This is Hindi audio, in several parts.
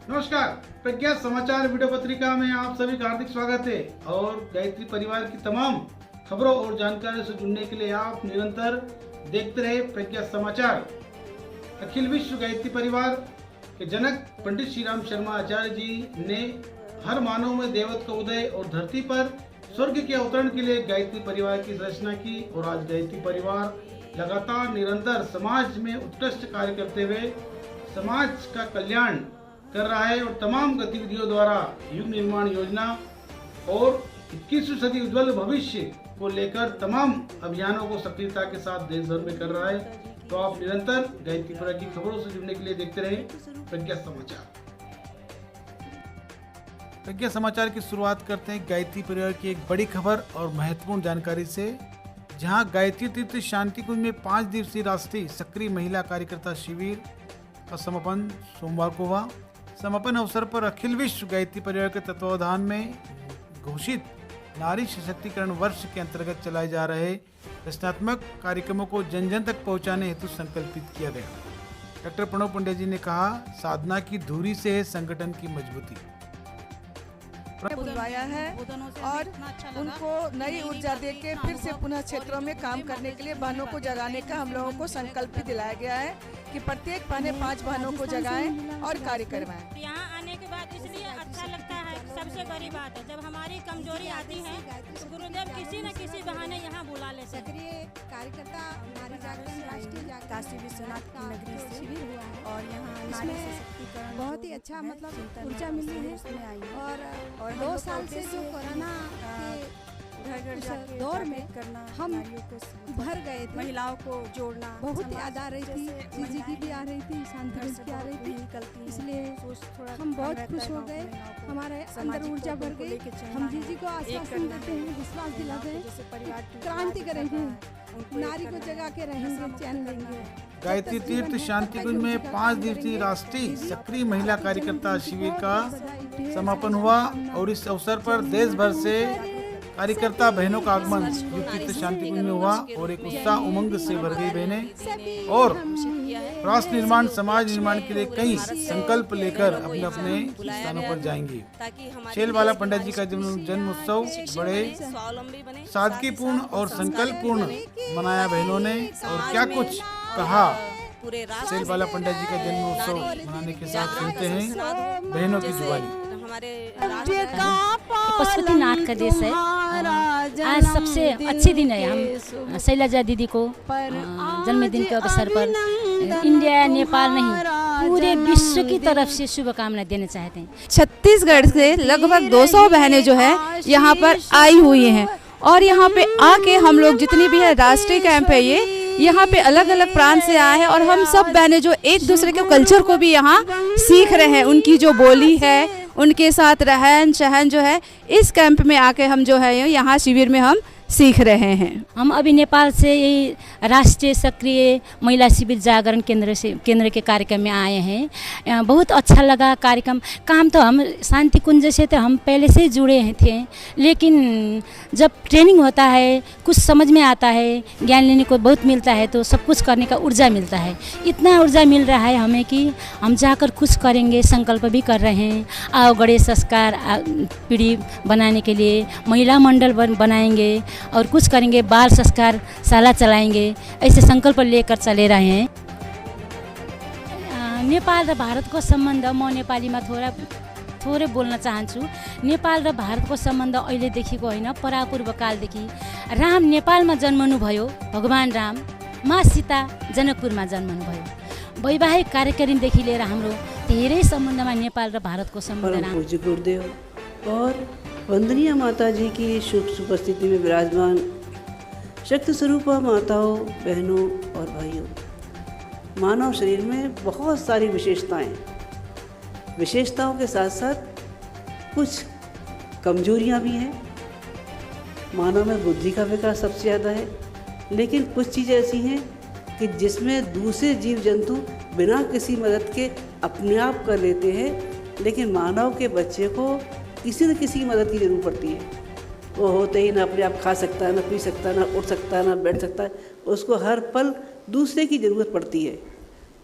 नमस्कार, प्रज्ञा समाचार वीडियो पत्रिका में आप सभी का हार्दिक स्वागत है। और गायत्री परिवार की तमाम खबरों और जानकारियों से जुड़ने के लिए आप निरंतर देखते रहे प्रज्ञा समाचार। अखिल विश्व गायत्री परिवार के जनक पंडित श्री राम शर्मा आचार्य जी ने हर मानव में देवत्व का उदय और धरती पर स्वर्ग के अवतरण के लिए गायत्री परिवार की रचना की। और आज गायत्री परिवार लगातार निरंतर समाज में उत्कृष्ट कार्य करते हुए समाज का कल्याण कर रहा है और तमाम गतिविधियों द्वारा युग निर्माण योजना और 21वीं सदी उज्जवल भविष्य को लेकर तमाम अभियानों को सक्रियता के साथ देश भर में कर रहा है। तो आप निरंतर गायत्री परिवार की खबरों से जुड़ने के लिए देखते रहे प्रज्ञा समाचार। प्रज्ञा समाचार की शुरुआत करते हैं गायत्री परिवार की एक बड़ी खबर और महत्वपूर्ण जानकारी से, जहां गायत्री तीर्थ शांति कुंज में 5 दिवसीय राष्ट्रीय सक्रिय महिला कार्यकर्ता शिविर का समापन सोमवार को हुआ। समापन अवसर पर अखिल विश्व गायत्री परिवार के तत्वावधान में घोषित नारी सशक्तिकरण वर्ष के अंतर्गत चलाए जा रहे रचनात्मक कार्यक्रमों को जन जन तक पहुंचाने हेतु संकल्पित किया गया। डॉक्टर प्रणव पंड्या जी ने कहा, साधना की धुरी से है संगठन की मजबूती। बुलवाया है और उनको नई ऊर्जा देके फिर से पुनः क्षेत्रों में काम करने के लिए बहनों को जगाने का हम लोगों को संकल्प भी दिलाया गया है कि प्रत्येक बहनें 5 बहनों को जगाएं और कार्य करवाएं। यहाँ आने के बाद इसलिए अच्छा लगता है, सबसे बड़ी बात है जब हमारी कमजोरी आती है तो गुरुदेव किसी न किसी बहाने यहाँ बुला ले। सक्रिय कार्यकर्ता नारी जागरण राष्ट्रीय काशी विश्वनाथ की नगरी से शिविर हुआ है और यहाँ नारी सशक्तिकरण बहुत ही अच्छा मतलब ऊर्जा मिली है। और 2 साल से जो कोरोना के घर जाके दौर में करना हम भर गए थे, महिलाओं को जोड़ना बहुत याद आ रही थी, जीजी की भी आ रही थी, शांति की आ रही थी, इसलिए हम बहुत खुश हो गए, हमारे अंदर ऊर्जा भर गई। हम जीजी को आश्वासन देते हैं, विश्वास दिलाते हैं, क्रांति करेंगे, नारी को जगा के रहेंगे, चैन लेंगे। गायत्री तीर्थ शांति कुंज में 5 दिवसीय राष्ट्रीय सक्रिय महिला कार्यकर्ता शिविर का समापन हुआ और इस अवसर पर देश भर से कार्यकर्ता बहनों का आगमन तीर्थ शांति कुंज में हुआ और एक उत्साह उमंग से भर गई बहनें और राष्ट्र निर्माण समाज निर्माण के लिए कई संकल्प लेकर अपने अपने स्थानों पर जाएंगी। शैलबाला पंडित जी का जन्म उत्सव बड़े सादगीपूर्ण और संकल्पपूर्ण मनाया बहनों ने। और क्या कुछ कहा शैलबाला पंडित जी का जन्म उत्सव मनाने के साथ सुनते हैं बहनों की जुबानी। पशुपतिनाथ का देश है। आज सबसे अच्छे दिन है। हम शैलजा दीदी को जन्मदिन के अवसर पर इंडिया नेपाल नहीं पूरे विश्व की तरफ से शुभकामनाएं देना चाहते हैं। छत्तीसगढ़ से लगभग 200 बहनें जो है यहाँ पर आई हुई हैं और यहाँ पे आके हम लोग जितनी भी है राष्ट्रीय कैंप है ये, यहाँ पे अलग अलग प्रांत से आए हैं और हम सब बहनें जो एक दूसरे के कल्चर को भी यहाँ सीख रहे हैं, उनकी जो बोली है उनके साथ रहन सहन जो है इस कैंप में आके हम जो है यहाँ शिविर में हम सीख रहे हैं। हम अभी नेपाल से यही राष्ट्रीय सक्रिय महिला शिविर जागरण केंद्र के कार्यक्रम में आए हैं। बहुत अच्छा लगा कार्यक्रम। काम तो हम शांति कुंज से तो हम पहले से जुड़े थे, लेकिन जब ट्रेनिंग होता है कुछ समझ में आता है, ज्ञान लेने को बहुत मिलता है, तो सब कुछ करने का ऊर्जा मिलता है। इतना ऊर्जा मिल रहा है हमें कि हम जाकर कुछ करेंगे, संकल्प भी कर रहे हैं। आओ गणेश संस्कार पीढ़ी बनाने के लिए महिला मंडल बनाएंगे और कुछ करेंगे, बाल संस्कार शाला चलाएंगे, ऐसे संकल्प लेकर चले रहे हैं। नेपाल र भारतको सम्बन्ध म नेपालीमा थोरै बोल्न चाहन्छु। नेपाल र भारतको सम्बन्ध अहिलेदेखिको होइन, परापूर्व कालदेखि। राम नेपालमा जन्मनुभयो, भगवान राम, माँ सीता जनकपुरमा जन्मनुभयो। वैवाहिक कार्यक्रमदेखि लिएर हाम्रो धेरै सम्बन्धमा नेपाल र भारतको सम्बन्ध। पूज्य गुरुदेव और वंदनीय माता जी की शुभ उपस्थिति में विराजमान शक्ति स्वरूपा माताओं, बहनों और भाइयों, मानव शरीर में बहुत सारी विशेषताओं के साथ साथ कुछ कमजोरियां भी हैं। मानव में बुद्धि का विकास सबसे ज़्यादा है, लेकिन कुछ चीज़ें ऐसी हैं कि जिसमें दूसरे जीव जंतु बिना किसी मदद के अपने आप कर लेते हैं, लेकिन मानव के बच्चे को किसी न किसी की मदद की ज़रूरत पड़ती है। वो होते ही ना अपने आप खा सकता है, ना पी सकता है, ना उठ सकता है, ना बैठ सकता है। उसको हर पल दूसरे की ज़रूरत पड़ती है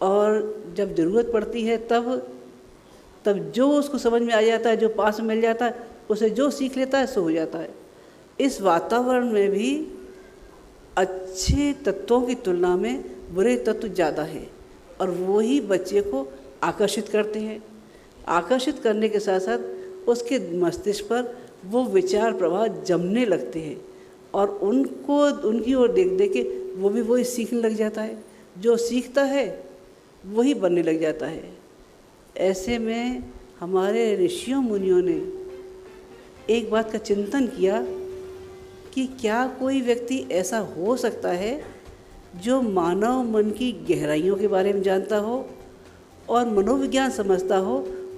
और जब ज़रूरत पड़ती है तब तब जो उसको समझ में आ जाता है, जो पास में मिल जाता है, उसे जो सीख लेता है सो हो जाता है। इस वातावरण में भी अच्छे तत्वों की तुलना में बुरे तत्व ज़्यादा हैं और वही बच्चे को आकर्षित करते हैं। आकर्षित करने के साथ साथ उसके मस्तिष्क पर वो विचार प्रवाह जमने लगते हैं और उनको उनकी ओर देख देख के वो भी वही सीखने लग जाता है। जो सीखता है वही बनने लग जाता है। ऐसे में हमारे ऋषियों मुनियों ने एक बात का चिंतन किया कि क्या कोई व्यक्ति ऐसा हो सकता है जो मानव मन की गहराइयों के बारे में जानता हो और मनोविज्ञान समझता हो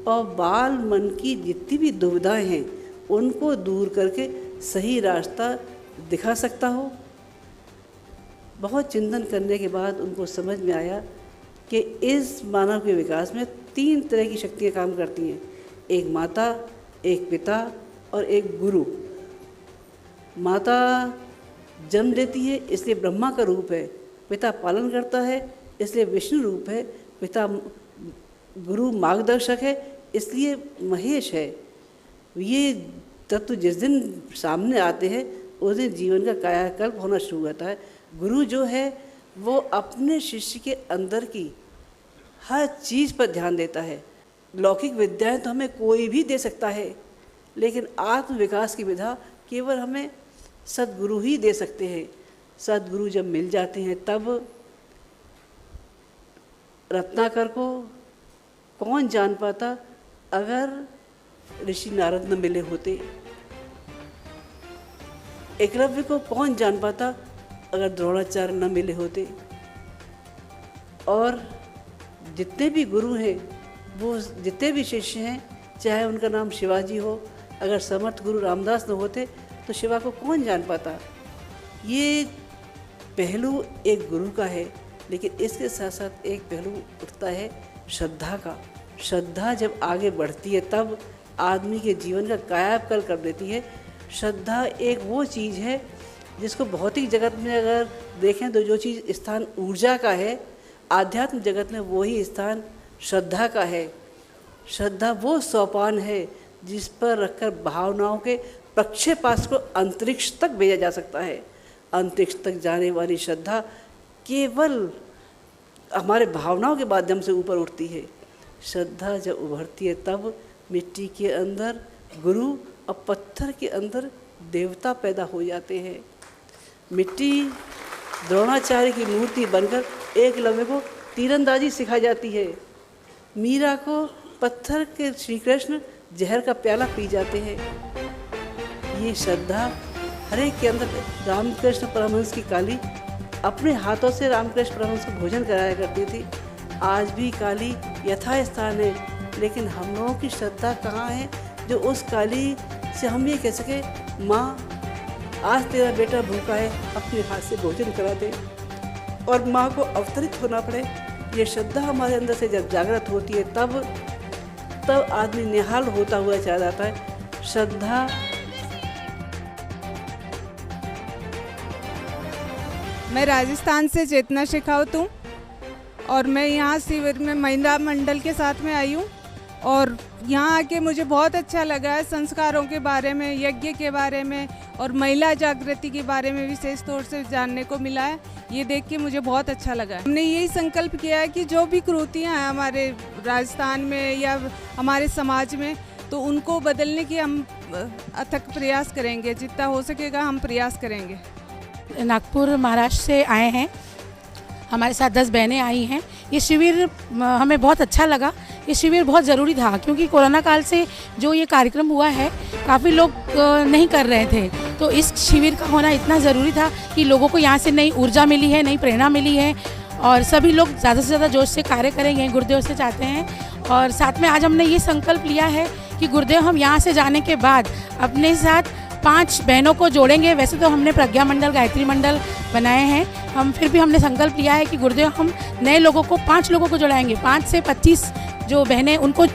और बाल मन की जितनी भी दुविधाएं हैं उनको दूर करके सही रास्ता दिखा सकता हो। बहुत चिंतन करने के बाद उनको समझ में आया कि इस मानव के विकास में 3 तरह की शक्तियाँ काम करती हैं, एक माता, एक पिता और एक गुरु। माता जन्म देती है इसलिए ब्रह्मा का रूप है, पिता पालन करता है इसलिए विष्णु रूप है, पिता गुरु मार्गदर्शक है इसलिए महेश है। ये तत्व जिस दिन सामने आते हैं उस दिन जीवन का कायाकल्प होना शुरू होता है। गुरु जो है वो अपने शिष्य के अंदर की हर चीज़ पर ध्यान देता है। लौकिक विद्याएं तो हमें कोई भी दे सकता है, लेकिन आत्म विकास की विधा केवल हमें सद्गुरु ही दे सकते हैं। सद्गुरु जब मिल जाते हैं तब रत्नाकर को कौन जान पाता अगर ऋषि नारद न मिले होते। एकलव्य को कौन जान पाता अगर द्रोणाचार्य न मिले होते। और जितने भी गुरु हैं, वो जितने भी शिष्य हैं, चाहे उनका नाम शिवाजी हो, अगर समर्थ गुरु रामदास न होते तो शिवा को कौन जान पाता। ये पहलू एक गुरु का है, लेकिन इसके साथ साथ एक पहलू उठता है श्रद्धा का। श्रद्धा जब आगे बढ़ती है तब आदमी के जीवन का कायाकल्प कर देती है। श्रद्धा एक वो चीज़ है जिसको भौतिक जगत में अगर देखें तो जो चीज़ स्थान ऊर्जा का है, आध्यात्म जगत में वही स्थान श्रद्धा का है। श्रद्धा वो सोपान है जिस पर रखकर भावनाओं के प्रक्षेपात को अंतरिक्ष तक भेजा जा सकता है। अंतरिक्ष तक जाने वाली श्रद्धा केवल हमारे भावनाओं के माध्यम से ऊपर उठती है। श्रद्धा जब उभरती है तब मिट्टी के अंदर गुरु और पत्थर के अंदर देवता पैदा हो जाते हैं। मिट्टी द्रोणाचार्य की मूर्ति बनकर एकलव्य को तीरंदाजी सिखाई जाती है। मीरा को पत्थर के श्री कृष्ण जहर का प्याला पी जाते हैं। ये श्रद्धा हर एक के अंदर। रामकृष्ण परमहंस की काली अपने हाथों से रामकृष्ण परमहंस को भोजन कराया करती थी। आज भी काली यथास्थान है, लेकिन हम लोगों की श्रद्धा कहाँ है जो उस काली से हम ये कह सके, माँ आज तेरा बेटा भूखा है, अपने हाथ से भोजन करा दे, और माँ को अवतरित होना पड़े। ये श्रद्धा हमारे अंदर से जब जागृत होती है तब आदमी निहाल होता हुआ चला जाता है। श्रद्धा मैं राजस्थान से चेतना शेखावत हूँ और मैं यहाँ शिविर में महिला मंडल के साथ में आई हूँ और यहाँ आके मुझे बहुत अच्छा लगा है। संस्कारों के बारे में, यज्ञ के बारे में और महिला जागृति के बारे में विशेष तौर से जानने को मिला है। ये देख के मुझे बहुत अच्छा लगा। हमने यही संकल्प किया है कि जो भी कुरीतियाँ हैं हमारे राजस्थान में या हमारे समाज में, तो उनको बदलने की हम अथक प्रयास करेंगे। जितना हो सकेगा हम प्रयास करेंगे। नागपुर महाराष्ट्र से आए हैं, हमारे साथ 10 बहनें आई हैं। ये शिविर हमें बहुत अच्छा लगा। ये शिविर बहुत ज़रूरी था क्योंकि कोरोना काल से जो ये कार्यक्रम हुआ है काफ़ी लोग नहीं कर रहे थे, तो इस शिविर का होना इतना ज़रूरी था कि लोगों को यहाँ से नई ऊर्जा मिली है, नई प्रेरणा मिली है और सभी लोग ज़्यादा से ज़्यादा जोश से कार्य करेंगे, गुरुदेव से चाहते हैं। और साथ में आज हमने ये संकल्प लिया है कि गुरुदेव हम यहाँ से जाने के बाद अपने साथ 5 बहनों को जोड़ेंगे। वैसे तो हमने प्रज्ञा मंडल, गायत्री मंडल बनाए हैं, फिर भी हमने संकल्प लिया है कि गुरुदेव हम नए लोगों को 5 लोगों को जोड़ाएंगे। 5 से 25 जो बहनें उनको